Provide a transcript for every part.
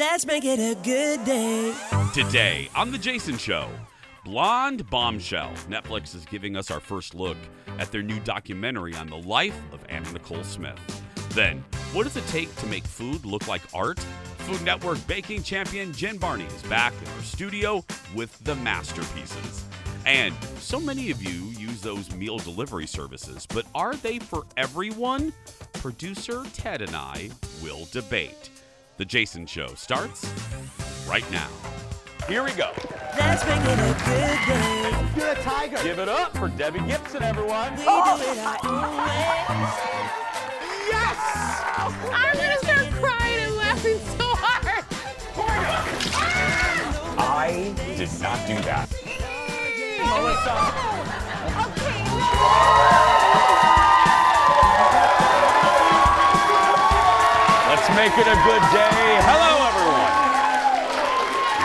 Let's make it a good day. Today on The Jason Show, Blonde Bombshell. Netflix is giving us our first look at their new documentary on the life of Anna Nicole Smith. Then, what does it take to make food look like art? Food Network baking champion Jen Barney is back in her studio with the masterpieces. And so many of you use those meal delivery services, but are they for everyone? Producer Ted and I will debate. The Jason Show starts right now. Here we go. Let's make it a good day. You're a tiger. Give it up for Debbie Gibson, everyone. We do it our own way. Yes! I'm gonna start crying and laughing so hard. I did not do that. Let's make it a good day. Hello, everyone.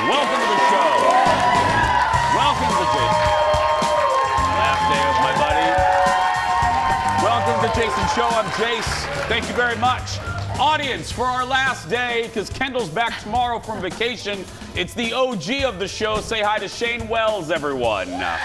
Welcome to the show. Welcome to Jason. Last day of my buddy. Welcome to Jason Show. I'm Jace. Thank you very much. Audience, for our last day, because Kendall's back tomorrow from vacation, it's the OG of the show. Say hi to Shane Wells, everyone. Now,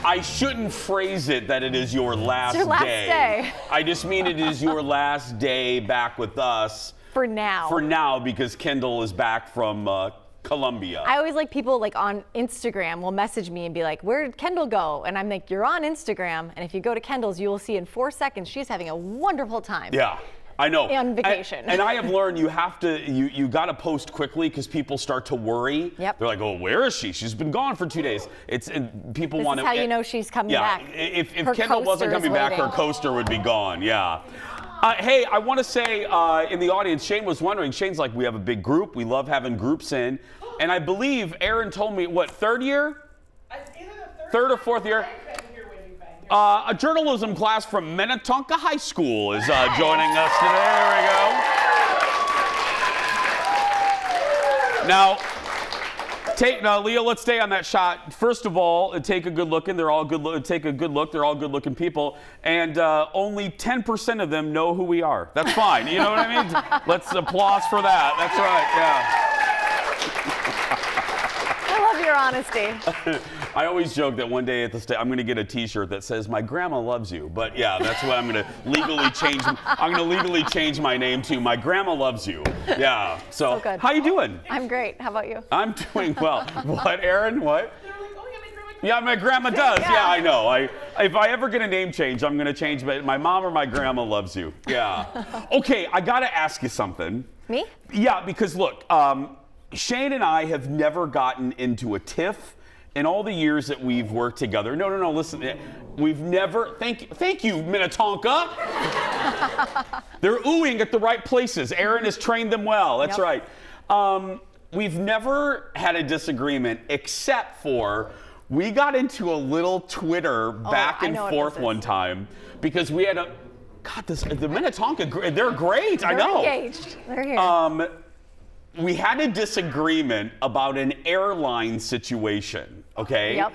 I shouldn't phrase it that it is your last, day. I just mean it is your last day back with us. For now. For now, because Kendall is back from Colombia. I always like people like on Instagram will message me and be like, where did Kendall go? And I'm like, you're on Instagram. And if you go to Kendall's, you will see in 4 seconds, she's having a wonderful time. Yeah. I know. On vacation. And I have learned you have to, you got to post quickly because people start to worry. Yep. They're like, oh, where is she? She's been gone for 2 days. People want to. This is how you know she's coming yeah, back. If Her Kendall wasn't coaster is coming back, her waiting. coaster would be gone. Yeah. Hey, I want to say in the audience, Shane was wondering. Shane's like, we have a big group. We love having groups in. And I believe Aaron told me, what, third year? It's either the Third or fourth year? A journalism class from Minnetonka High School is joining us today. There we go. Now, Leo, let's stay on that shot. First of all, take a good look, and they're all good. Take a good look. They're all good-looking people, and only 10% of them know who we are. That's fine. You know what I mean? Let's applause for that. That's right. Yeah. I love your honesty. I always joke that one day at the state I'm going to get a T-shirt that says "My grandma loves you." But yeah, that's what I'm going to legally change. I'm going to legally change my name to "My grandma loves you." Yeah. So good. how you doing? I'm great. How about you? I'm doing well. What, Aaron? What? They're like, oh yeah, my grandma. Yeah, my grandma does. Yeah. Yeah, I know. If I ever get a name change, I'm going to change my mom or my grandma loves you. Yeah. Okay, I got to ask you something. Me? Yeah, because look, Shane and I have never gotten into a tiff in all the years that we've worked together. No, listen. We've never, thank you, Minnetonka. They're oohing at the right places. Aaron has trained them well. That's Yep. right. We've never had a disagreement except for we got into a little Twitter back I and know what forth this is. one time because we had the Minnetonka, they're great. I They're know. engaged. They're here. We had a disagreement about an airline situation, okay? Yep.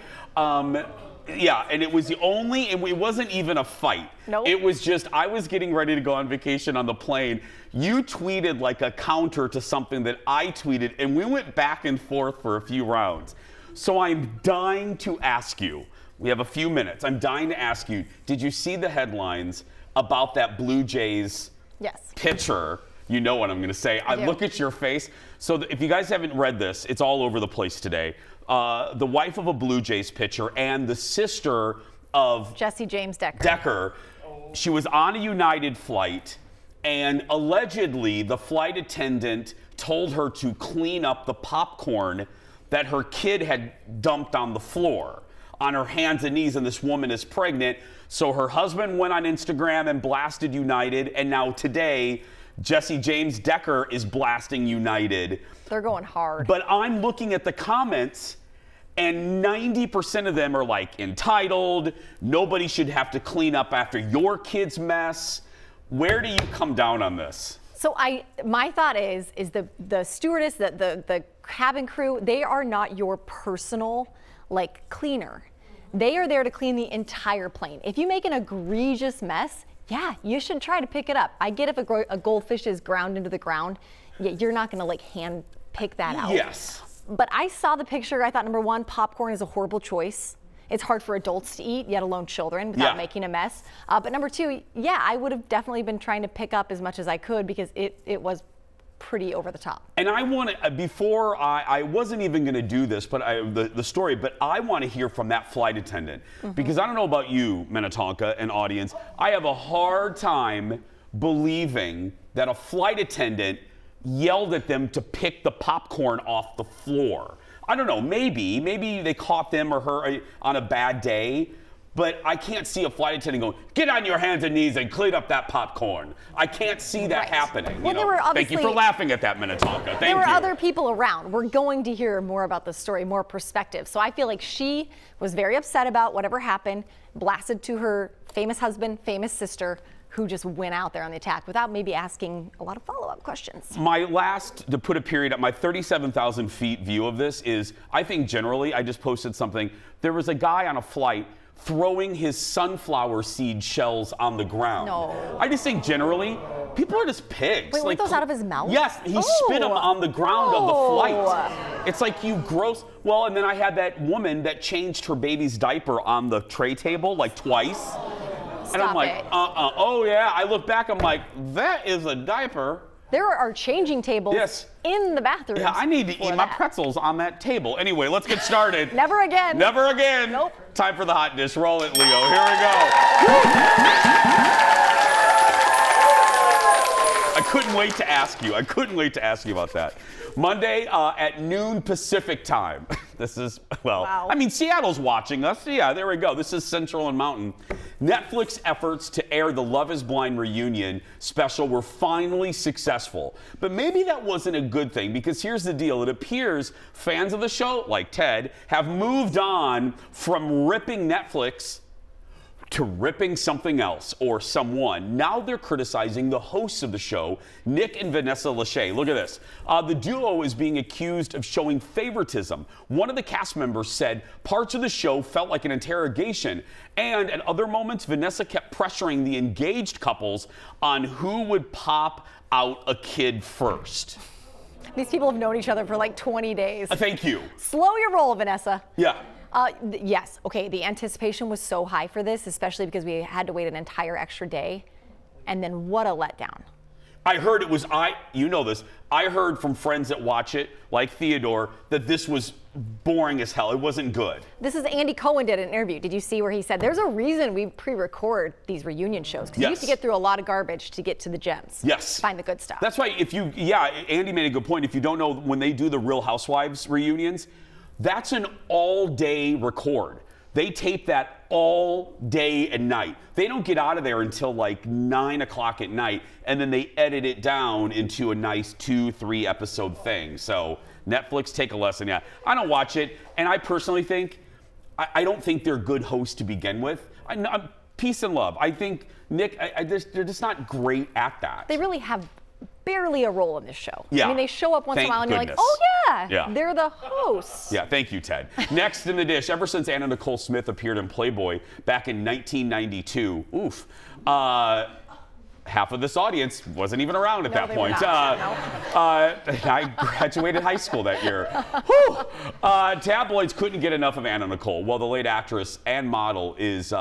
Yeah, and it was it wasn't even a fight. Nope. It was just, I was getting ready to go on vacation on the plane. You tweeted like a counter to something that I tweeted, and we went back and forth for a few rounds. So I'm dying to ask you, we have a few minutes, I'm dying to ask you, did you see the headlines about that Blue Jays Yes. pitcher? You know what I'm going to say. I do. look at your face. So if you guys haven't read this, it's all over the place today. The wife of a Blue Jays pitcher and the sister of Jesse James Decker, she was on a United flight, and allegedly the flight attendant told her to clean up the popcorn that her kid had dumped on the floor on her hands and knees, and this woman is pregnant. So her husband went on Instagram and blasted United, and now today, Jesse James Decker is blasting United. They're going hard. But I'm looking at the comments, and 90% of them are like, entitled, nobody should have to clean up after your kid's mess. Where do you come down on this? So my thought is the stewardess, the cabin crew, they are not your personal like cleaner. They are there to clean the entire plane. If you make an egregious mess, Yeah, you should try to pick it up. I get if a goldfish is ground into the ground, you're not going to like hand pick that out. Yes. But I saw the picture. I thought, number one, popcorn is a horrible choice. It's hard for adults to eat, yet alone children, without making a mess. But number two, yeah, I would have definitely been trying to pick up as much as I could because it was pretty over the top. And I want to, before I wasn't even going to do this, but the story, but I want to hear from that flight attendant. Because I don't know about you, Minnetonka and audience, I have a hard time believing that a flight attendant yelled at them to pick the popcorn off the floor. I don't know, maybe they caught them or her on a bad day, but I can't see a flight attendant going, get on your hands and knees and clean up that popcorn. I can't see that happening. Well, there were Thank you for laughing at that, Minnetonka. Thank you. There were other people around. We're going to hear more about the story, more perspective. So I feel like she was very upset about whatever happened, blasted to her famous husband, famous sister, who just went out there on the attack without maybe asking a lot of follow-up questions. My last, to put a period at my 37,000 feet view of this is, I think generally, I just posted something, there was a guy on a flight throwing his sunflower seed shells on the ground. No. I just think generally, people are just pigs. Wait, weren't those out of his mouth? Yes, he spit them on the ground of the flight. It's like, you gross. Well, and then I had that woman that changed her baby's diaper on the tray table like twice. And I'm like, oh yeah. I look back, I'm like, that is a diaper. There are changing tables in the bathroom. Yeah, I need to eat my pretzels on that table. Anyway, let's get started. Never again. Never again. Nope. Time for the hot dish. Roll it, Leo. Here we go. I couldn't wait to ask you. I couldn't wait to ask you about that. Monday at noon Pacific time. This is, well, wow. I mean, Seattle's watching us. Yeah, there we go. This is Central and Mountain. Netflix efforts to air the Love is Blind reunion special were finally successful. But maybe that wasn't a good thing, because here's the deal. It appears fans of the show, like Ted, have moved on from ripping Netflix to ripping something else or someone. Now they're criticizing the hosts of the show, Nick and Vanessa Lachey. Look at this. The duo is being accused of showing favoritism. One of the cast members said parts of the show felt like an interrogation, and at other moments, Vanessa kept pressuring the engaged couples on who would pop out a kid first. These people have known each other for like 20 days. Thank you. Slow your roll, Vanessa. Yeah. Yes. Okay. The anticipation was so high for this, especially because we had to wait an entire extra day. And then what a letdown. I heard it was, you know this, I heard from friends that watch it, like Theodore, that this was boring as hell. It wasn't good. This is Andy Cohen did an interview. Did you see where he said there's a reason we pre-record these reunion shows? Because you have to get through a lot of garbage to get to the gems. Yes. Find the good stuff. That's why Andy made a good point. If you don't know, when they do the Real Housewives reunions, that's an all-day record. They tape that all day and night. They don't get out of there until like 9 o'clock at night, and then they edit it down into a nice 2-3 episode thing. So Netflix, take a lesson. Yeah, I don't watch it, and I personally think, I don't think they're good hosts to begin with. I'm peace and love. I think, Nick, they're just not great at that. They really have barely a role in this show. Yeah. I mean, they show up once in a while and you're like, oh yeah, they're the hosts. Yeah, thank you, Ted. Next in the dish, ever since Anna Nicole Smith appeared in Playboy back in 1992, half of this audience wasn't even around at that point. I graduated high school that year. Tabloids couldn't get enough of Anna Nicole. Well, the late actress and model is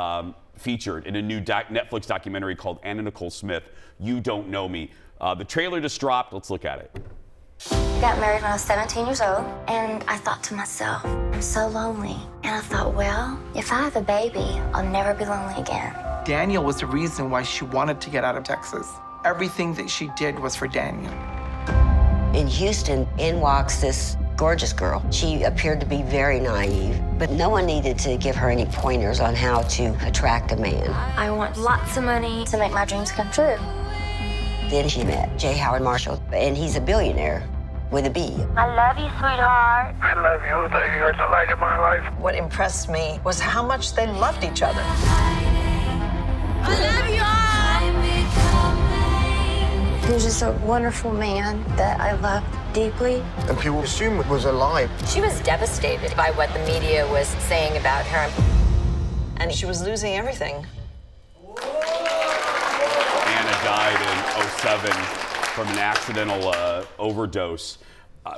featured in a new Netflix documentary called Anna Nicole Smith, You Don't Know Me. The trailer just dropped. Let's look at it. Got married when I was 17 years old, and I thought to myself, I'm so lonely. And I thought, well, if I have a baby, I'll never be lonely again. Daniel was the reason why she wanted to get out of Texas. Everything that she did was for Daniel. In Houston, in walks this gorgeous girl. She appeared to be very naive, but no one needed to give her any pointers on how to attract a man. I want lots of money to make my dreams come true. Then she met J. Howard Marshall, and he's a billionaire with a B. I love you, sweetheart. I love you. You're the light of my life. What impressed me was how much they loved each other. I love you all. He was just a wonderful man that I loved deeply. And people assume it was a lie. She was devastated by what the media was saying about her. And she was losing everything. died in '07 from an accidental overdose.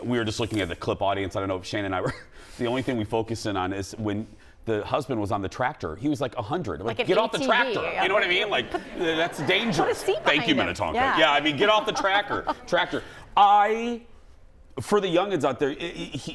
We were just looking at the clip, audience. I don't know if Shane and I were. The only thing we focused in on is when the husband was on the tractor. He was like 100. Like get off the tractor. You know what I mean? Like that's dangerous. Thank you, Minnetonka. Yeah, I mean, get off the tractor. For the youngins out there,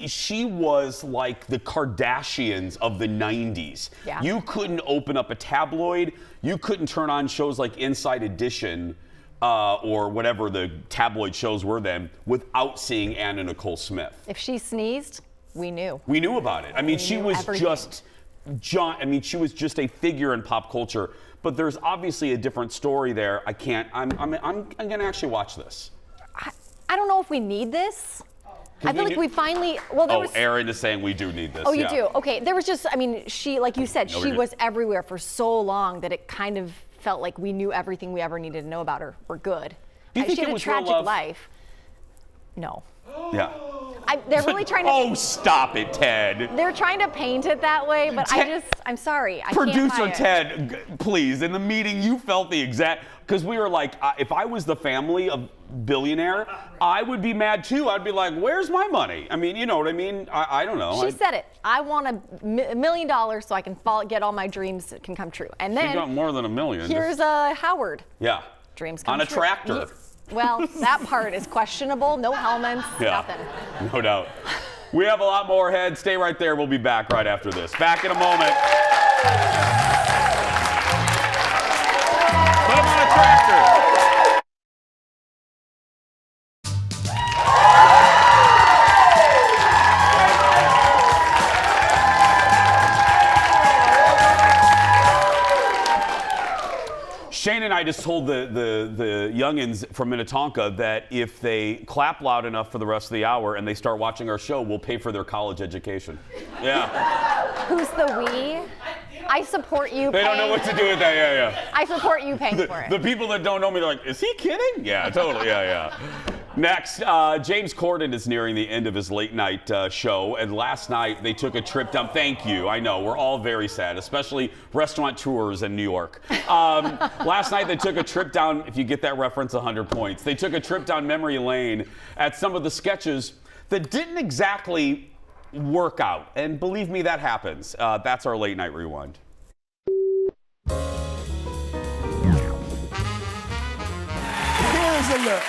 she was like the Kardashians of the 90s. Yeah. You couldn't open up a tabloid. You couldn't turn on shows like Inside Edition or whatever the tabloid shows were then without seeing Anna Nicole Smith. If she sneezed, we knew. We knew about it. I mean, she was just she was just a figure in pop culture. But there's obviously a different story there. I'm gonna actually watch this. I don't know if we need this. I feel like we finally. Well, there was. Aaron is saying we do need this. Oh, you do? Okay. There was just. I mean, she, like you said, she was everywhere for so long that it kind of felt like we knew everything we ever needed to know about her. We're good. Do you think she had it a was tragic real love? life. No. Yeah. They're really trying to. Oh, stop it, Ted. They're trying to paint it that way, but I'm sorry. I can't Producer buy it. Ted, please, in the meeting, you felt the exact, because we were like, if I was the family of billionaire, I would be mad too. I'd be like, where's my money? I mean, you know what I mean? I don't know. She said it. I want $1 million so I can get all my dreams can come true. And then she got more than $1 million. Here's Howard. Yeah. Dreams come on a true. tractor. Well, that part is questionable. No helmets, nothing. No doubt. We have a lot more ahead. Stay right there. We'll be back right after this. Back in a moment. Put him on a tractor. Shane and I just told the youngins from Minnetonka that if they clap loud enough for the rest of the hour and they start watching our show, we'll pay for their college education. Yeah. Who's the we? I support you. They don't know what to do with that. Yeah. I support you paying for it. The people that don't know me, they're like, is he kidding? Yeah, totally. Yeah. Next, James Corden is nearing the end of his late night show, and last night they took a trip down. Thank you. I know we're all very sad, especially restaurateurs in New York. Last night they took a trip down. If you get that reference, 100 points. They took a trip down memory lane at some of the sketches that didn't exactly work out, and believe me, that happens. That's our late night rewind. Here's a look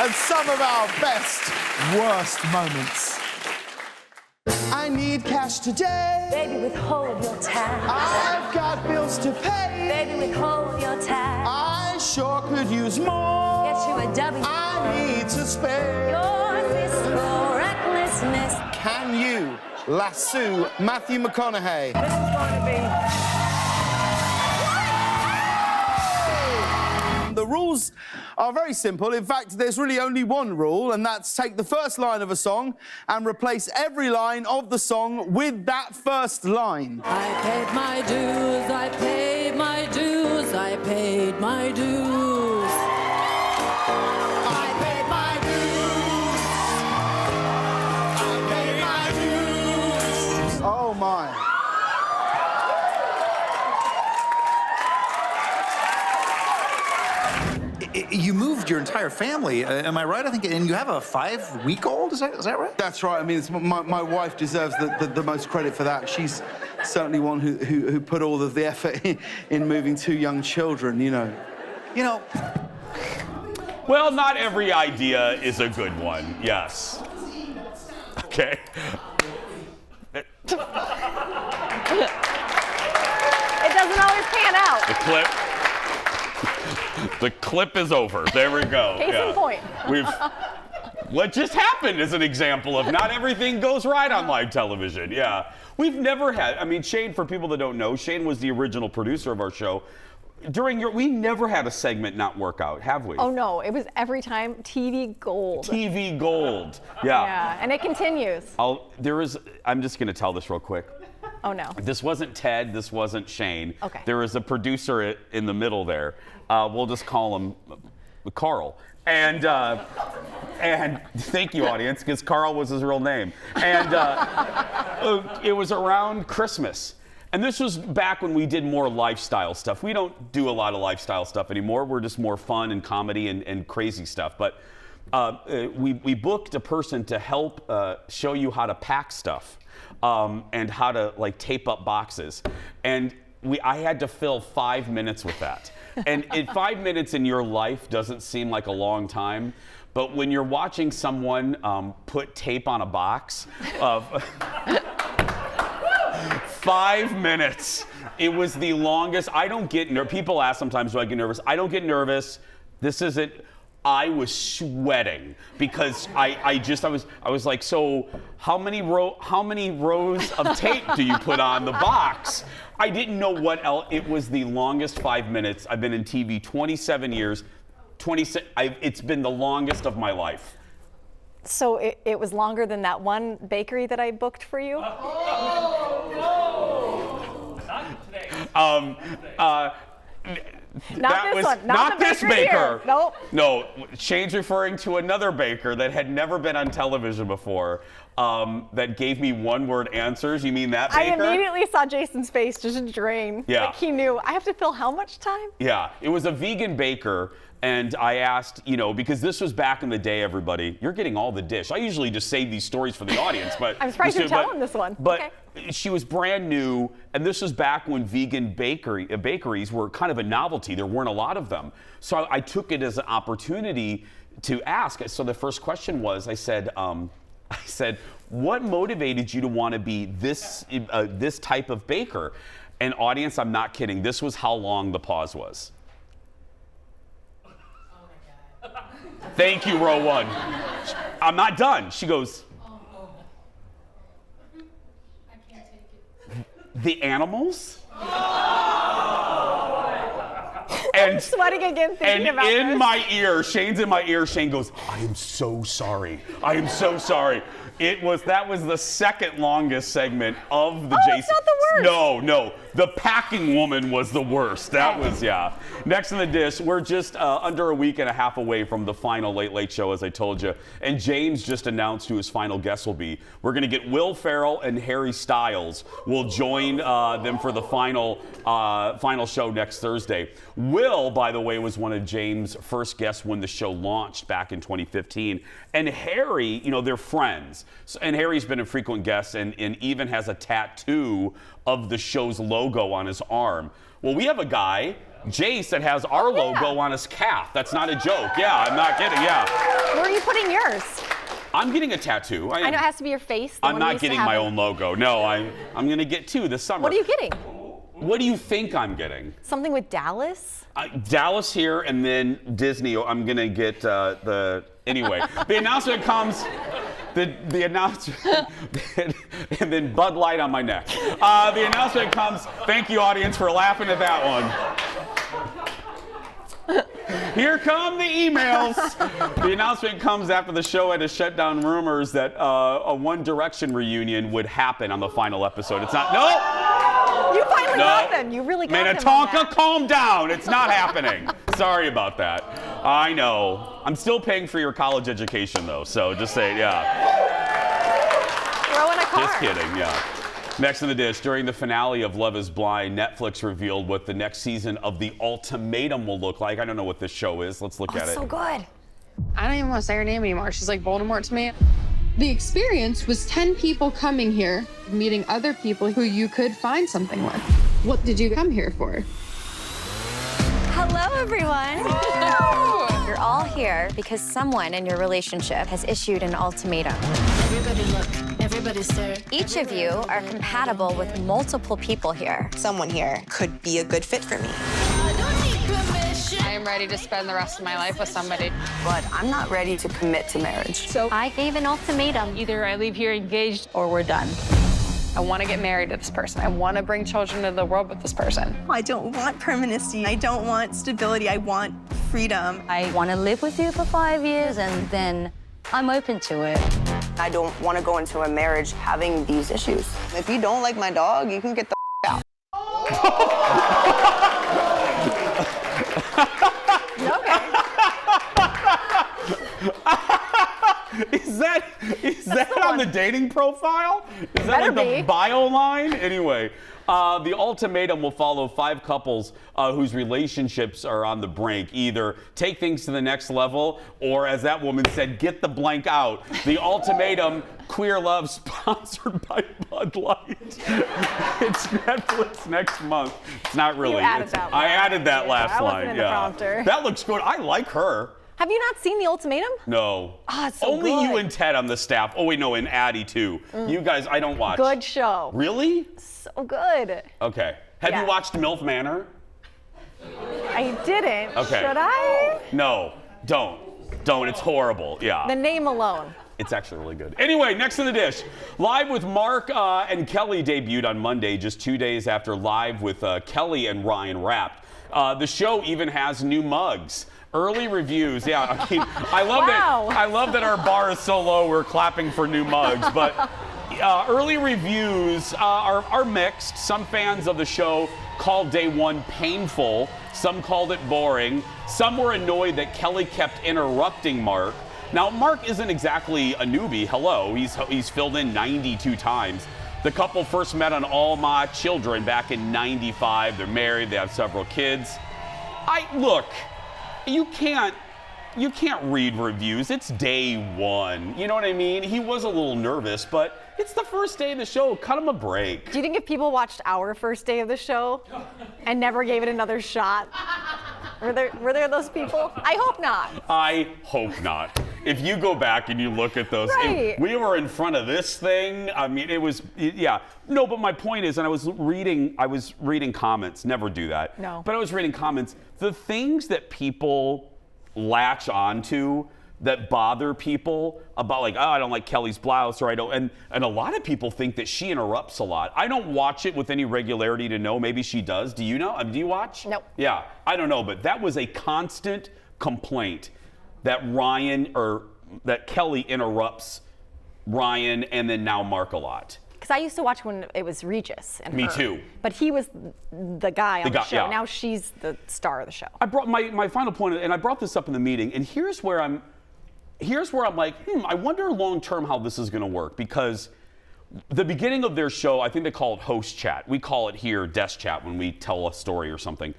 at some of our best, worst moments. I need cash today. Baby, withhold your tax. I've got bills to pay. Baby, withhold your tax. I sure could use more. Get you a W. I need to spare. Your fiscal recklessness. Can you lasso Matthew McConaughey? This is going to be... The rules are very simple. In fact, there's really only one rule, and that's take the first line of a song and replace every line of the song with that first line. I paid my dues, I paid my dues, I paid my dues. I paid my dues. I paid my dues. Oh, my. You moved your entire family, am I right? I think, and you have a 5-week-old, is that right? That's right. I mean, my wife deserves the most credit for that. She's certainly one who put all of the effort in moving 2 young children, you know. You know... Well, not every idea is a good one, yes. Okay. It doesn't always pan out. The clip is over. There we go. Case in point. What just happened is an example of not everything goes right on live television. Yeah. We've never had, I mean, Shane, for people that don't know, Shane was the original producer of our show. We never had a segment not work out, have we? Oh no, it was every time TV gold. TV gold. Yeah. Yeah, and it continues. I'm just going to tell this real quick. Oh no. This wasn't Ted, this wasn't Shane. Okay. There was a producer in the middle there. We'll just call him Carl. And thank you, audience, because Carl was his real name. And it was around Christmas. And this was back when we did more lifestyle stuff. We don't do a lot of lifestyle stuff anymore. We're just more fun and comedy and crazy stuff. But we booked a person to help show you how to pack stuff and how to like tape up boxes. And I had to fill 5 minutes with that. And 5 minutes in your life doesn't seem like a long time. But when you're watching someone put tape on a box of 5 minutes, it was the longest. I don't get nervous. People ask sometimes, do I get nervous? I don't get nervous. This isn't. I was sweating because I was like, so how many rows of tape do you put on the box? I didn't know what else. It was the longest 5 minutes. I've been in TV 27 years. It's been the longest of my life. So it was longer than that one bakery that I booked for you? Not this baker. Here. Nope. No, Shane's referring to another baker that had never been on television before. That gave me one-word answers. You mean that baker? I immediately saw Jason's face just drain. Yeah. Like he knew. I have to fill how much time? Yeah, it was a vegan baker. And I asked, because this was back in the day, everybody, you're getting all the dish. I usually just save these stories for the audience, but I'm surprised you're telling this one. But okay. She was brand new, and this was back when vegan bakeries were kind of a novelty. There weren't a lot of them. So I took it as an opportunity to ask. So the first question was, I said, what motivated you to want to be this type of baker? And audience, I'm not kidding. This was how long the pause was. Thank you, row one. I'm not done. She goes, I can't take it. the animals? And I'm sweating again thinking about this. And in my ear, Shane's in my ear, Shane goes, I am so sorry. I am so sorry. That was the second longest segment of the Jason. It's not the worst. No. The packing woman was the worst. That was, yeah. Next on the dish, we're just under a week and a half away from the final Late Late Show, as I told you. And James just announced who his final guest will be. We're going to get Will Ferrell and Harry Styles will join them for the final show next Thursday. Will, by the way, was one of James' first guests when the show launched back in 2015. And Harry, they're friends. And Harry's been a frequent guest and even has a tattoo of the show's logo on his arm. Well, we have a guy, Jace, that has our logo on his calf. That's not a joke. Yeah, I'm not kidding. Yeah. Where are you putting yours? I'm getting a tattoo. I know it has to be your face. I'm not getting my own logo. No, I'm going to get two this summer. What are you getting? What do you think I'm getting? Something with Dallas? Dallas here, and then Disney. I'm going to get anyway, the announcement comes. The announcement, and then Bud Light on my neck. The announcement comes. Thank you, audience, for laughing at that one. Here come the emails. The announcement comes after the show had to shut down rumors that a One Direction reunion would happen on the final episode. It's not. No. You finally got them. You really got them. Minnetonka, calm down. It's not happening. Sorry about that. I know. I'm still paying for your college education, though. So just say, yeah. Throw in a car. Just kidding, yeah. Next in the dish, during the finale of Love is Blind, Netflix revealed what the next season of The Ultimatum will look like. I don't know what this show is. Let's look at it. So good. I don't even want to say her name anymore. She's like Voldemort to me. The experience was 10 people coming here, meeting other people who you could find something with. What did you come here for? Hello, everyone. You're all here because someone in your relationship has issued an ultimatum. Everybody look. Everybody stare. Each of you are compatible with multiple people here. Someone here could be a good fit for me. I am ready to spend the rest of my life with somebody. But I'm not ready to commit to marriage. So I gave an ultimatum. Either I leave here engaged or we're done. I want to get married to this person. I want to bring children into the world with this person. I don't want permanency. I don't want stability. I want freedom. I want to live with you for 5 years, and then I'm open to it. I don't want to go into a marriage having these issues. If you don't like my dog, you can get the out. Is that on the dating profile? Is that like the bio line? Anyway, The ultimatum will follow 5 couples whose relationships are on the brink. Either take things to the next level, or as that woman said, get the blank out. The ultimatum, Queer Love, sponsored by Bud Light. It's Netflix next month. It's not really. You added that I added that last I line. wasn't in the prompter. That looks good. I like her. Have you not seen The Ultimatum? No. Oh, it's so Only good. you and Ted on the staff. Oh, wait, no, and Addie, too. You guys, I don't watch. Good show. Really? So good. Okay. Have you watched MILF Manor? I didn't. Okay. Should I? No, don't. Don't. It's horrible. Yeah. The name alone. It's actually really good. Anyway, next in the dish. Live with Mark and Kelly debuted on Monday, just 2 days after Live with Kelly and Ryan wrapped. The show even has new mugs. Early reviews, yeah. I mean, I love that our bar is so low. We're clapping for new mugs, but early reviews are mixed. Some fans of the show called day one painful. Some called it boring. Some were annoyed that Kelly kept interrupting Mark. Now, Mark isn't exactly a newbie. Hello, he's filled in 92 times. The couple first met on All My Children back in '95. They're married. They have several kids. Look. You can't read reviews. It's day one. You know what I mean? He was a little nervous, but it's the first day of the show. Cut him a break. Do you think if people watched our first day of the show and never gave it another shot, were there those people? I hope not. I hope not. If you go back and you look at those, Right. we were in front of this thing. I mean, yeah. No, but my point is, and I was reading comments. Never do that. No. But I was reading comments. The things that people latch onto that bother people about, like, oh, I don't like Kelly's blouse, or I don't, and a lot of people think that she interrupts a lot. I don't watch it with any regularity to know. Maybe she does. Do you know? Do you watch? Nope. Yeah, I don't know, but that was a constant complaint that that Kelly interrupts Ryan and then now Mark a lot. Because I used to watch when it was Regis and Me her. too. But he was the guy on the show. Yeah. Now she's the star of the show. I brought my final point, and I brought this up in the meeting, and here's where I'm like, I wonder long term how this is going to work, because the beginning of their show, I think they call it host chat. We call it here desk chat when we tell a story or something.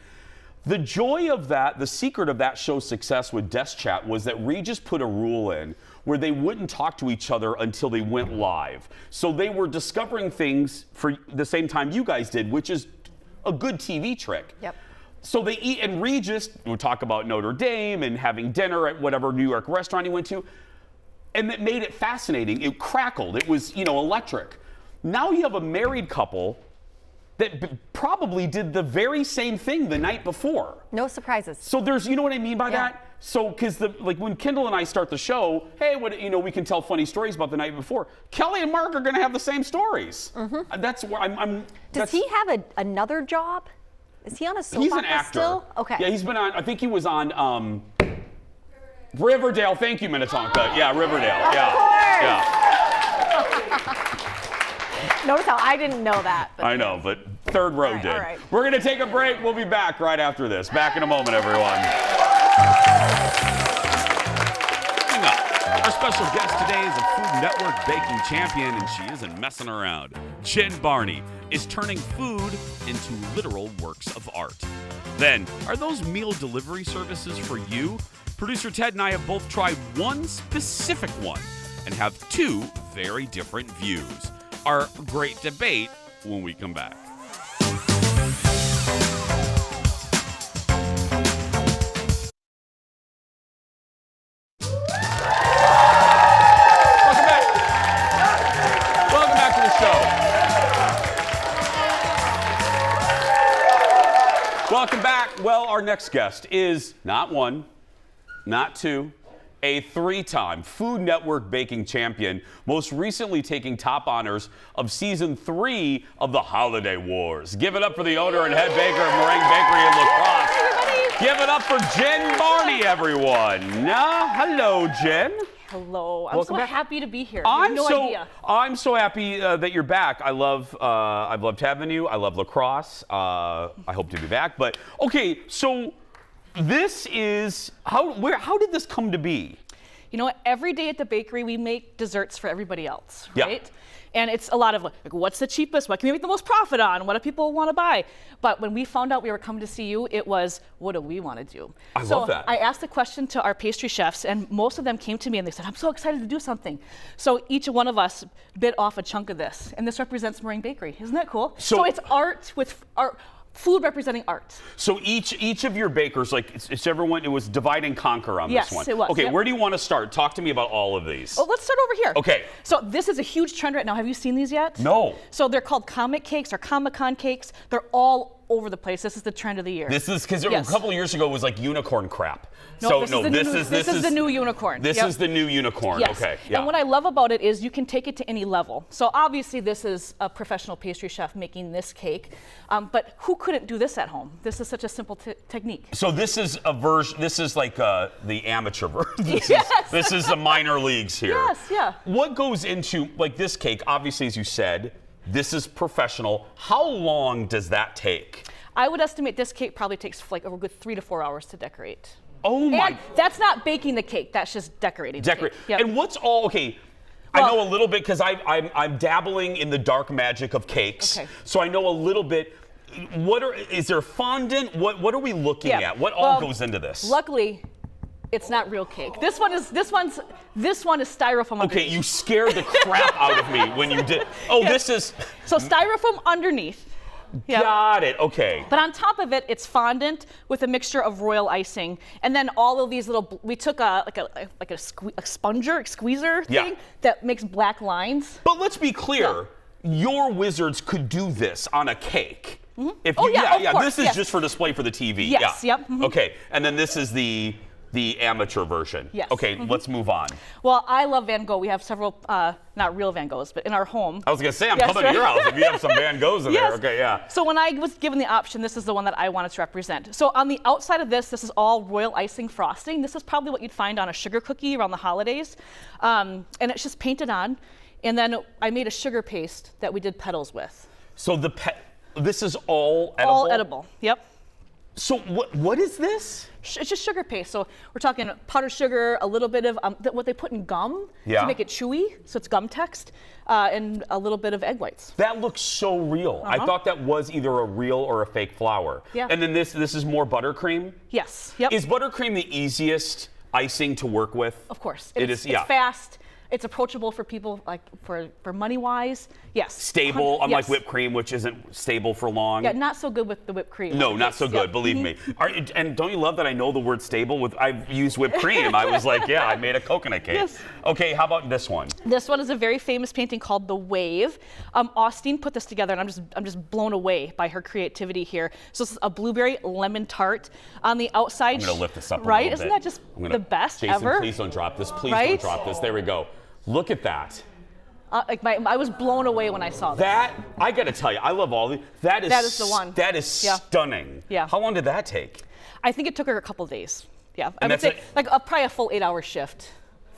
The joy of that, the secret of that show's success with desk chat was that Regis put a rule in where they wouldn't talk to each other until they went live. So they were discovering things for the same time you guys did, which is a good TV trick. Yep. So they eat, and Regis would talk about Notre Dame and having dinner at whatever New York restaurant he went to, and that made it fascinating. It crackled. It was, electric. Now you have a married couple that probably did the very same thing the night before. No surprises. So there's, you know what I mean by that? So, because when Kendall and I start the show, hey, we can tell funny stories about the night before. Kelly and Mark are going to have the same stories. Mm-hmm. That's where I'm. Does he have another job? Is he on a soap He's opera an actor. still? Okay. Yeah, he's been on. I think he was on Riverdale. Thank you, Minnetonka. Yeah, Riverdale. Of Yeah. course. Notice how I didn't know that. I know, but third row did. All right. We're going to take a break. We'll be back right after this. Back in a moment, everyone. Our special guest today is a Food Network baking champion, and she isn't messing around. Jen Barney is turning food into literal works of art. Then, are those meal delivery services for you? Producer Ted and I have both tried one specific one and have two very different views. Our great debate when we come back. Welcome back to the show. Welcome back. Well, our next guest is not one, not two, a three-time Food Network baking champion, most recently taking top honors of season 3 of the Holiday Wars. Give it up for the owner and head baker of Meringue Bakery in La Crosse. Give it up for Jen Barney, everyone. Hello, Jen. Hello. I'm Welcome so back. happy to be here. I have no idea. I'm so happy that you're back. I've loved having you. I love La Crosse. I hope to be back. But okay, so this is how did this come to be? you know what? Every day at the bakery, we make desserts for everybody else, Yeah. right? And it's a lot of like, what's the cheapest? What can we make the most profit on? What do people want to buy? But when we found out we were coming to see you, it was, what do we want to do? I love that. I asked the question to our pastry chefs, and most of them came to me and they said, I'm so excited to do something. So each one of us bit off a chunk of this, and this represents Meringue Bakery. Isn't that cool? So it's art with art. Food representing art. So each of your bakers, like it's everyone, it was divide and conquer on this one. Yes, it was. Okay, Yep. where do you want to start? Talk to me about all of these. Oh, let's start over here. Okay. So this is a huge trend right now. Have you seen these yet? No. So they're called comic cakes or Comic-Con cakes. They're all over the place. This is the trend of the year. This is because Yes. a couple of years ago it was like unicorn crap. This is the new unicorn. This Yep. is the new unicorn. Yes. Okay. Yeah. And what I love about it is you can take it to any level. So obviously this is a professional pastry chef making this cake, but who couldn't do this at home? This is such a simple technique. So this is a version. This is like the amateur version. Yes. This is the minor leagues here. Yes. Yeah. What goes into like this cake? Obviously, as you said, this is professional. How long does that take? I would estimate this cake probably takes like a good 3 to 4 hours to decorate. Oh my! And that's not baking the cake. That's just decorating. Decorate. The cake. Yep. And what's all okay? I know a little bit because I'm dabbling in the dark magic of cakes. Okay. So I know a little bit. Is there fondant? What are we looking at? What all goes into this? Luckily, it's not real cake. This one is styrofoam. Okay, you scared the crap out of me when you did. Oh, Yes. This is. So styrofoam underneath. Yep. Got it. Okay. But on top of it, it's fondant with a mixture of royal icing, and then all of these little. We took a squeezer thing that makes black lines. But let's be clear, your wizards could do this on a cake. Mm-hmm. If Oh, you, yeah, of course, This is yes. just for display for the TV. Yes, Yeah. yep, mhm. Okay, and then this is the amateur version. Yes. Okay, Mhm. let's move on. Well, I love Van Gogh. We have several, not real Van Goghs, but in our home. I was gonna say I'm Yes, coming to right. your house if you have some Van Goghs in Yes. there. Okay, yeah. So when I was given the option, this is the one that I wanted to represent. So on the outside of this is all royal icing frosting. This is probably what you'd find on a sugar cookie around the holidays. And it's just painted on. And then I made a sugar paste that we did petals with. So this is all edible? All edible, yep. So what is this? It's just sugar paste. So we're talking powdered sugar, a little bit of what they put in gum to make it chewy, so it's gum text, and a little bit of egg whites. That looks so real. I thought that was either a real or a fake flour. Yeah. And then this is more buttercream? Yes. Yep. Is buttercream the easiest icing to work with? Of course. It's It's fast. It's approachable for people, like for money wise. Yes. Stable, unlike yes. whipped cream, which isn't stable for long. Yeah, not so good with the whipped cream. No, not so good. Yep. Believe me. And don't you love that I know the word stable? I've used whipped cream. I was like, yeah, I made a coconut cake. Yes. Okay, how about this one? This one is a very famous painting called The Wave. Austin put this together, and I'm just blown away by her creativity here. So this is a blueberry lemon tart on the outside. I'm gonna lift this up a right? little Isn't bit. that just the best Jason, ever? please don't drop this. Please Right? don't drop this. There we go. Look at that. I was blown away when I saw this. That, I gotta tell you, I love all these. That is the one. That is stunning. Yeah. How long did that take? I think it took her a couple days. Yeah, I And would that's say probably a full 8-hour shift.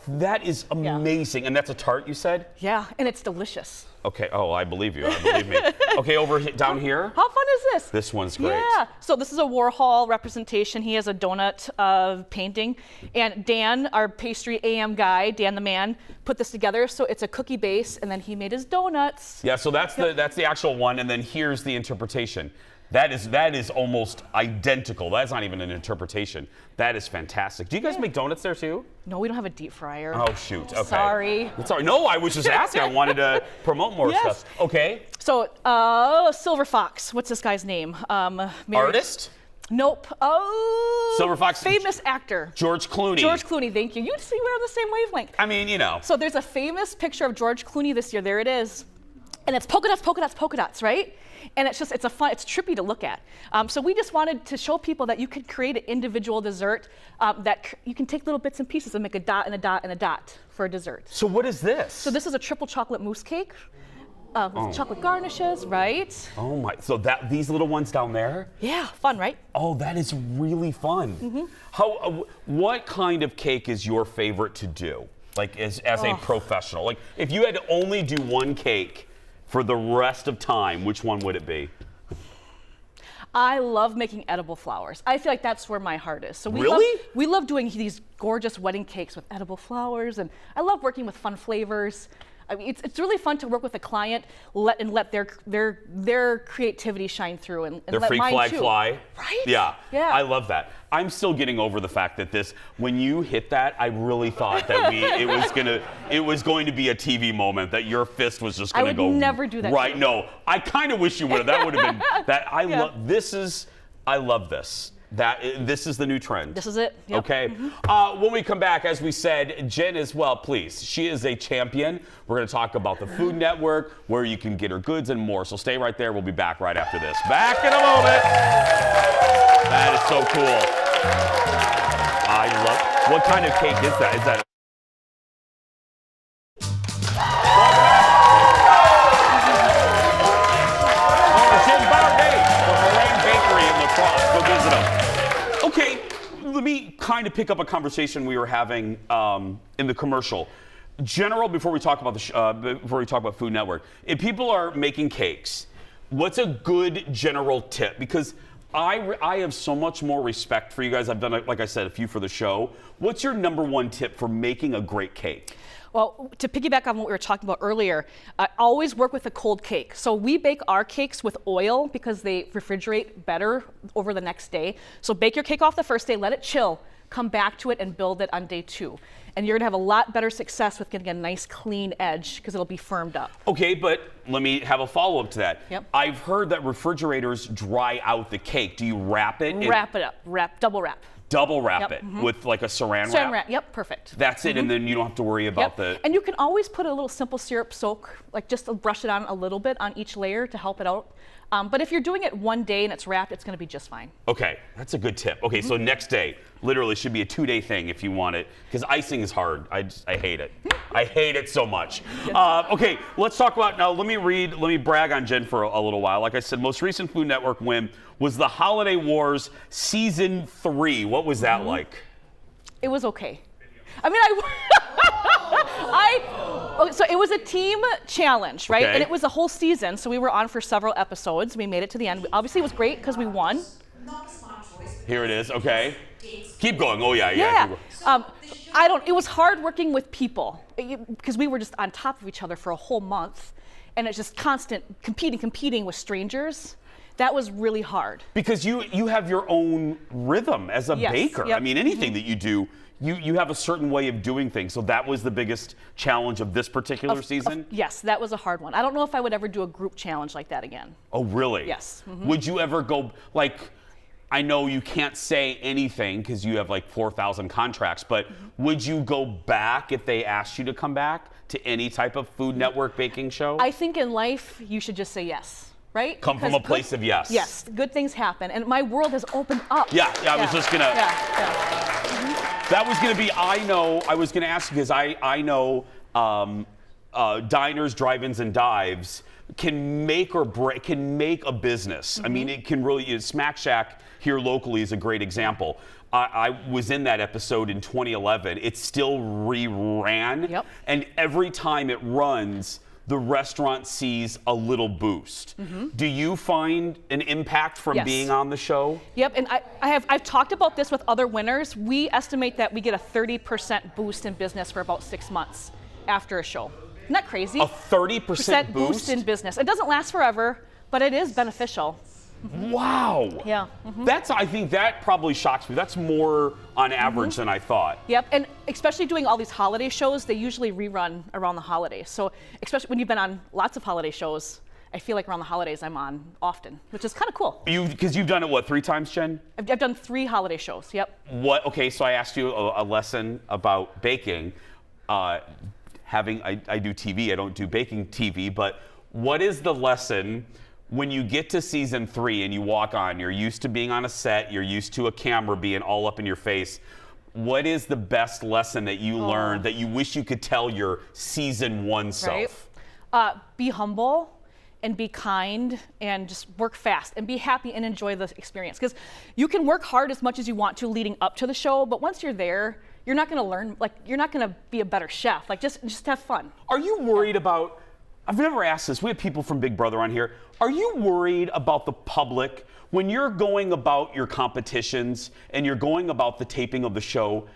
That is amazing. And that's a tart, you said? Yeah, and it's delicious. Okay. Oh, I believe you. I believe me. Okay, down here. How fun is this? This one's great. Yeah. So this is a Warhol representation. He has a donut painting, and Dan, our pastry AM guy, Dan the man, put this together. So it's a cookie base, and then he made his donuts. Yeah. So that's the actual one, and then here's the interpretation. That is almost identical. That's not even an interpretation. That is fantastic. Do you guys make donuts there too? No, we don't have a deep fryer. Oh shoot. Okay. Sorry. It's all right. No, I was just asking. I wanted to promote more stuff. Okay. So Silver Fox. What's this guy's name? Artist? Nope. Oh. Silver Fox. Famous actor. George Clooney. George Clooney. Thank you. You see, we're on the same wavelength. I mean, you know. So there's a famous picture of George Clooney this year. There it is. And it's polka dots, polka dots, polka dots, right? And it's trippy to look at. So we just wanted to show people that you could create an individual dessert that you can take little bits and pieces and make a dot and a dot and a dot for a dessert. So what is this? So this is a triple chocolate mousse cake with chocolate garnishes, right? Oh my! So these little ones down there? Yeah, fun, right? Oh, that is really fun. Mm-hmm. What kind of cake is your favorite to do? Like as a professional, like if you had to only do one cake for the rest of time, which one would it be? I love making edible flowers. I feel like that's where my heart is. So Really? we love doing these gorgeous wedding cakes with edible flowers, and I love working with fun flavors. I mean, it's really fun to work with a client and let their creativity shine through and Their let freak mine flag too. fly. Right? Yeah. Yeah. I love that. I'm still getting over the fact that when you hit that, I really thought that it was going to be a TV moment, that your fist was just going to go. I would never do that. Right. No. I kind of wish you would have. That would have been that. I love this. This is the new trend. This is it. Yep. Okay. When we come back, as we said, Jen as well, please. She is a champion. We're going to talk about the Food Network, where you can get her goods and more. So stay right there. We'll be back right after this. Back in a moment. That is so cool. I love. What kind of cake is that? Is that? Okay, let me kind of pick up a conversation we were having in the commercial. Before we talk about Food Network, if people are making cakes, what's a good general tip? Because I have so much more respect for you guys. I've done, like I said, a few for the show. What's your number one tip for making a great cake? Well, to piggyback on what we were talking about earlier, I always work with a cold cake. So we bake our cakes with oil because they refrigerate better over the next day. So bake your cake off the first day, let it chill, come back to it and build it on day 2. And you're gonna have a lot better success with getting a nice clean edge because it'll be firmed up. Okay, but let me have a follow-up to that. Yep. I've heard that refrigerators dry out the cake. Do you wrap it? Wrap it up, double wrap. Double wrap it Mm-hmm. with like a saran Saran wrap? wrap, yep, perfect. That's it, and then you don't have to worry about the... And you can always put a little simple syrup soak, like just to brush it on a little bit on each layer to help it out. But if you're doing it one day and it's wrapped, it's gonna be just fine. Okay, that's a good tip. Okay, so next day, literally should be a 2-day thing if you want it, because icing is hard. I hate it. I hate it so much. Okay, let's talk about, now let me brag on Jen for a little while. Like I said, most recent Food Network win was the Holiday Wars Season 3. What was that like? It was okay. I mean, so it was a team challenge, right? Okay. And it was a whole season, so we were on for several episodes. We made it to the end. Obviously, it was great because we won. Here it is, okay. Keep going, oh yeah. It was hard working with people because we were just on top of each other for a whole month, and it's just constant competing with strangers. That was really hard. Because you have your own rhythm as a baker. Yep. I mean, anything that you do, you have a certain way of doing things. So that was the biggest challenge of this particular season? Yes, that was a hard one. I don't know if I would ever do a group challenge like that again. Oh, really? Yes. Mm-hmm. Would you ever go, like, I know you can't say anything because you have like 4,000 contracts, but would you go back if they asked you to come back to any type of Food Network baking show? I think in life, you should just say yes. Right? Come from a place of yes. Yes, good things happen, and my world has opened up. I was just gonna. That was gonna be. I was gonna ask you because I know diners, drive-ins, and dives can make or break, can make a business. I mean, it can really. Smack Shack here locally is a great example. I was in that episode in 2011. It still reran, and every time it runs, the restaurant sees a little boost. Do you find an impact from being on the show? Yep, and I've talked about this with other winners. We estimate that we get a 30% boost in business for about 6 months after a show. Isn't that crazy? A 30% boost in business. It doesn't last forever, but it is beneficial. Wow. Yeah. I think that probably shocks me. That's more on average than I thought. Yep, and especially doing all these holiday shows, they usually rerun around the holidays. So especially when you've been on lots of holiday shows, I feel like around the holidays I'm on often, which is kind of cool. Because you've done it, what, 3 times, Jen? I've done 3 holiday shows, yep. Okay, so I asked you a lesson about baking. I do TV, I don't do baking TV, but what is the lesson when you get to season 3 and you walk on? You're used to being on a set, you're used to a camera being all up in your face. What is the best lesson that you learned that you wish you could tell your season 1 self? Right. Be humble and be kind and just work fast and be happy and enjoy the experience. Because you can work hard as much as you want to leading up to the show, but once you're there, you're not gonna learn, you're not gonna be a better chef. Just have fun. Are you worried about, I've never asked this, we have people from Big Brother on here. Are you worried about the public when you're going about your competitions and you're going about the taping of the show,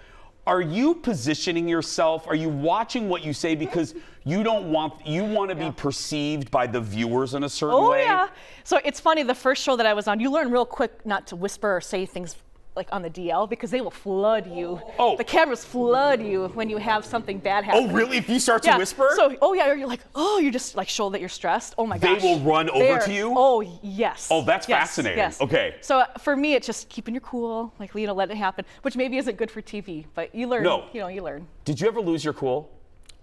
are you positioning yourself? Are you watching what you say because you want to be perceived by the viewers in a certain way? Oh yeah. So it's funny, the first show that I was on, you learn real quick not to whisper or say things like on the DL because they will flood you. Oh. The cameras flood you when you have something bad happen. Oh really? If you start to whisper? So you're like, you just like show that you're stressed. Oh my gosh. They will run over to you? Oh yes. Oh, that's fascinating. Yes. Okay. So for me, it's just keeping your cool, like let it happen, which maybe isn't good for TV, but you learn. No. You learn. Did you ever lose your cool?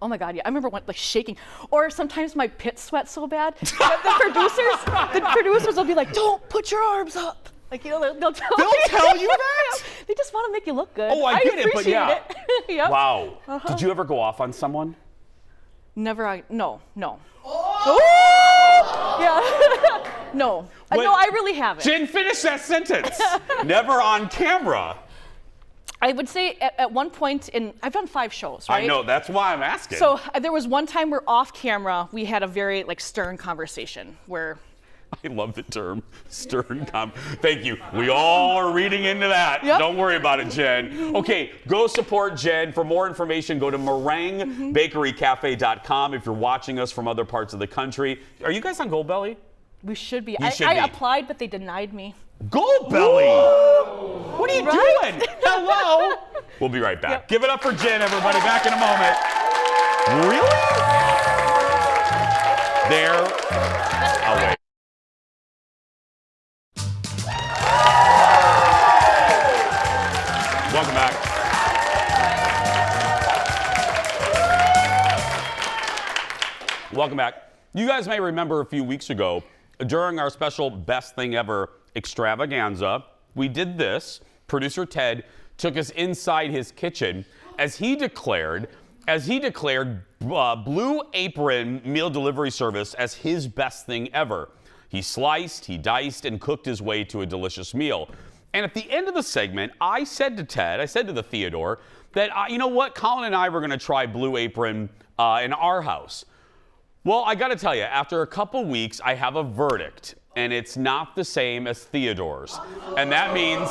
Oh my God, yeah. I remember like shaking. Or sometimes my pit sweat so bad that the producers will be like, don't put your arms up. Like, they'll tell you that? They just want to make you look good. Oh, I get it, but yeah. It. Yep. Wow. Did you ever go off on someone? Never. No. Oh! Yeah. No. No, I really haven't. Jen, finish that sentence. Never on camera. I would say at one point I've done 5 shows, right? I know, that's why I'm asking. So there was one time where off camera, we had a very stern conversation where I love the term stern Thank you. We all are reading into that. Yep. Don't worry about it, Jen. Okay, go support Jen. For more information, go to meringuebakerycafe.com if you're watching us from other parts of the country. Are you guys on Goldbelly? We should be. You should I be. applied, but they denied me. Goldbelly! What are you doing? Hello? We'll be right back. Yep. Give it up for Jen, everybody. Back in a moment. Really? There. Oh, wait. Welcome back. Welcome back. You guys may remember a few weeks ago, during our special Best Thing Ever extravaganza, we did this. Producer Ted took us inside his kitchen as he declared Blue Apron meal delivery service as his best thing ever. He sliced, he diced, and cooked his way to a delicious meal. And at the end of the segment, I said to the Theodore, that, you know what, Colin and I were going to try Blue Apron in our house. Well, I got to tell you, after a couple weeks, I have a verdict, and it's not the same as Theodore's. And that means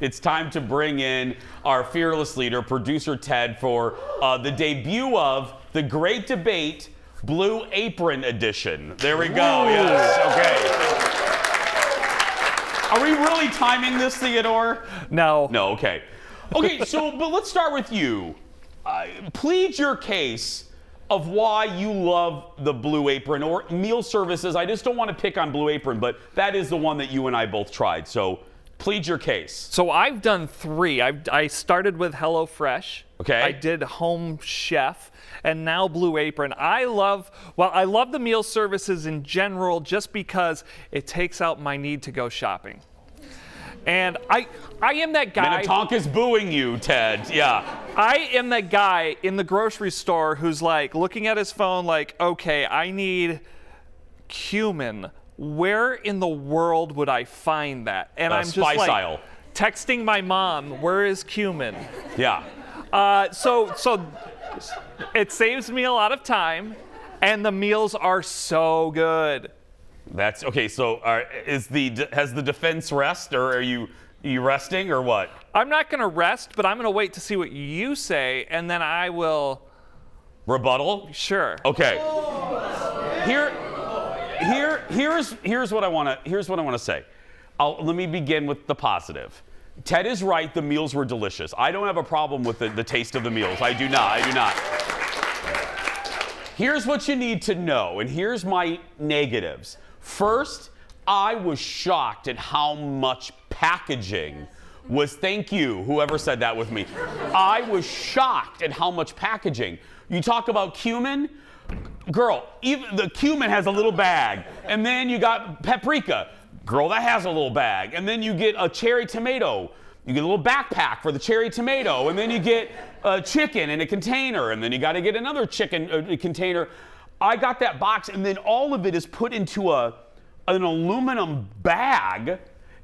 it's time to bring in our fearless leader, producer Ted, for the debut of the Great Debate Blue Apron Edition. There we go. Yes. Okay. Are we really timing this, Theodore? No. No, okay. Okay, but let's start with you. Plead your case of why you love the Blue Apron or meal services. I just don't want to pick on Blue Apron, but that is the one that you and I both tried. So plead your case. So I've done 3. I started with HelloFresh. Okay. I did Home Chef, and now Blue Apron. I love the meal services in general just because it takes out my need to go shopping. And I am that guy. Minnetonka's booing you, Ted. Yeah. I am that guy in the grocery store who's like looking at his phone like, okay, I need cumin. Where in the world would I find that? And I'm just like aisle. Texting my mom, where is cumin? Yeah. So it saves me a lot of time, and the meals are so good. That's okay. So has the defense rest, or are you resting, or what? I'm not going to rest, but I'm going to wait to see what you say, and then I will rebuttal. Sure. Okay. Here's what I want to say. Let me begin with the positive. Ted is right. The meals were delicious. I don't have a problem with the taste of the meals. I do not. Here's what you need to know, and here's my negatives. First, I was shocked at how much packaging was. Thank you, whoever said that with me. I was shocked at how much packaging. You talk about cumin. Girl, even the cumin has a little bag. And then you got paprika. Girl, that has a little bag. And then you get a cherry tomato. You get a little backpack for the cherry tomato. And then you get chicken in a container. And then you got to get another chicken container. I got that box, and then all of it is put into an aluminum bag.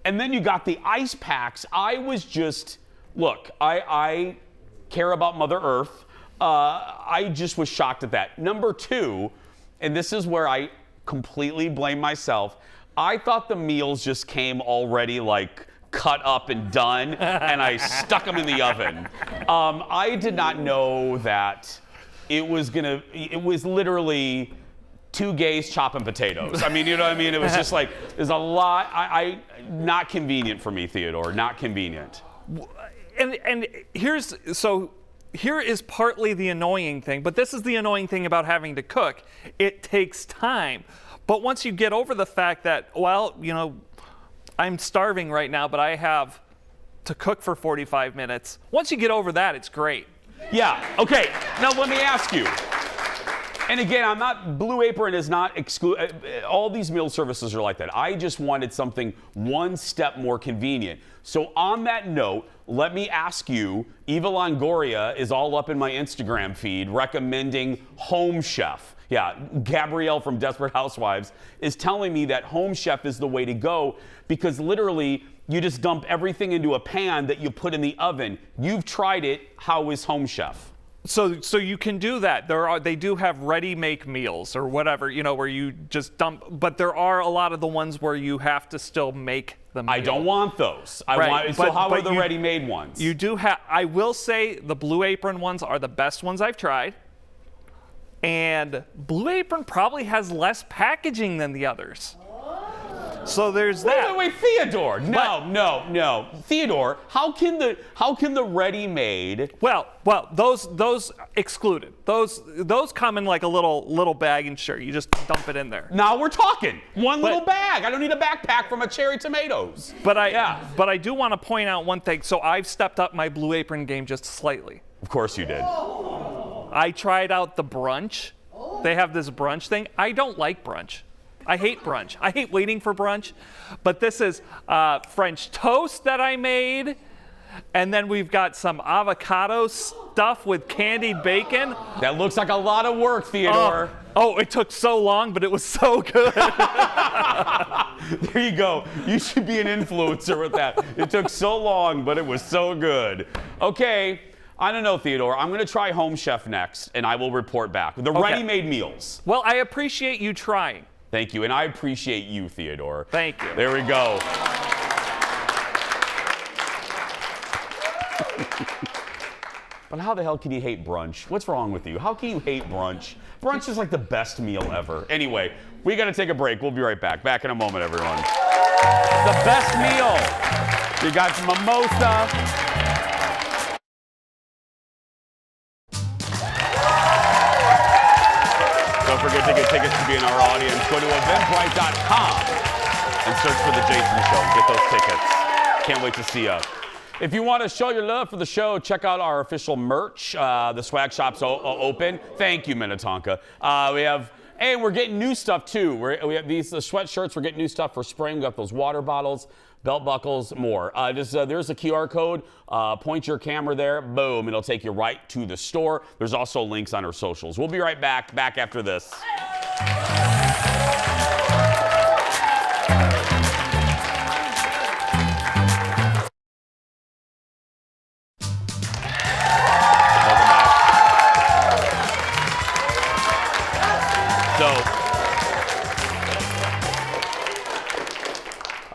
And then you got the ice packs. I was just, look, I care about Mother Earth. I just was shocked at that. Number 2, and this is where I completely blame myself. I thought the meals just came already like cut up and done, and I stuck them in the oven. I did not know that it was literally 2 gays chopping potatoes. I mean, you know what I mean? It was just like, there's a lot. Not convenient for me, Theodore. Not convenient. And here is partly the annoying thing, but this is the annoying thing about having to cook. It takes time. But once you get over the fact that, well, you know, I'm starving right now, but I have to cook for 45 minutes. Once you get over that, it's great. Yeah, okay. Now let me ask you. And again, Blue Apron is not all these meal services are like that. I just wanted something one step more convenient. So on that note, let me ask you, Eva Longoria is all up in my Instagram feed recommending Home Chef. Yeah, Gabrielle from Desperate Housewives is telling me that Home Chef is the way to go because literally you just dump everything into a pan that you put in the oven. You've tried it. How is Home Chef? So you can do that. They do have ready-make meals or whatever, you know, where you just dump. But there are a lot of the ones where you have to still make the meal. I don't want those. So how are the ready-made ones? You do have. I will say the Blue Apron ones are the best ones I've tried. And Blue Apron probably has less packaging than the others. So there's that. Wait, Theodore. No. Theodore, how can the ready-made? Well, those excluded. Those come in like a little bag and sure, you just dump it in there. Now we're talking. One little bag. I don't need a backpack from a cherry tomatoes. But I do want to point out one thing. So I've stepped up my Blue Apron game just slightly. Of course you did. I tried out the brunch. They have this brunch thing. I don't like brunch. I hate brunch. I hate waiting for brunch. But this is French toast that I made. And then we've got some avocado stuff with candied bacon. That looks like a lot of work, Theodore. Oh, it took so long, but it was so good. There you go. You should be an influencer with that. It took so long, but it was so good. Okay. I don't know, Theodore. I'm going to try Home Chef next, and I will report back. The ready-made meals. Well, I appreciate you trying. Thank you, and I appreciate you, Theodore. Thank you. There we go. But how the hell can you hate brunch? What's wrong with you? How can you hate brunch? Brunch is like the best meal ever. Anyway, we got to take a break. We'll be right back. Back in a moment, everyone. The best meal. You got some mimosa. Don't forget to get tickets to be in our audience. Go to eventbrite.com and search for The Jason Show and get those tickets. Can't wait to see you. If you want to show your love for the show, check out our official merch. The swag shop's open. Thank you, Minnetonka. We're getting new stuff too. We have these sweatshirts. We're getting new stuff for spring. We got those water bottles, belt buckles, more. There's a QR code. Point your camera there. Boom. It'll take you right to the store. There's also links on our socials. We'll be right back after this.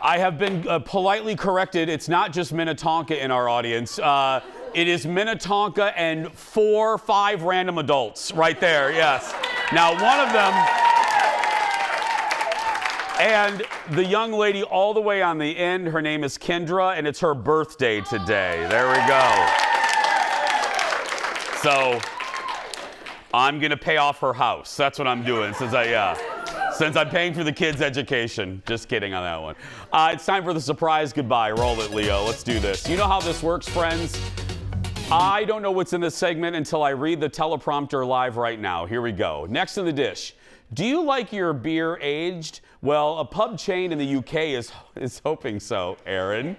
I have been politely corrected. It's not just Minnetonka in our audience. It is Minnetonka and 4 or 5 random adults right there, yes. Now, one of them, and the young lady all the way on the end, her name is Kendra, and it's her birthday today. There we go. So, I'm going to pay off her house. That's what I'm doing since I'm paying for the kids' education. Just kidding on that one. It's time for the surprise goodbye. Roll it, Leo. Let's do this. You know how this works, friends? I don't know what's in this segment until I read the teleprompter live right now. Here we go. Next in the dish. Do you like your beer aged? Well, a pub chain in the UK is hoping so, Aaron.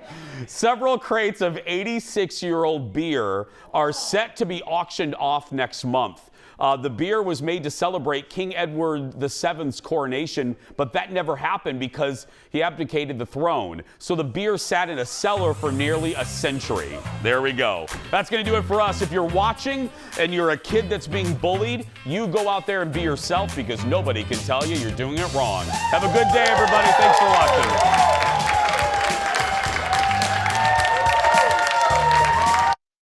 Several crates of 86-year-old beer are set to be auctioned off next month. The beer was made to celebrate King Edward VII's coronation, but that never happened because he abdicated the throne. So the beer sat in a cellar for nearly a century. There we go. That's going to do it for us. If you're watching and you're a kid that's being bullied, you go out there and be yourself because nobody can tell you you're doing it wrong. Have a good day, everybody. Thanks for watching.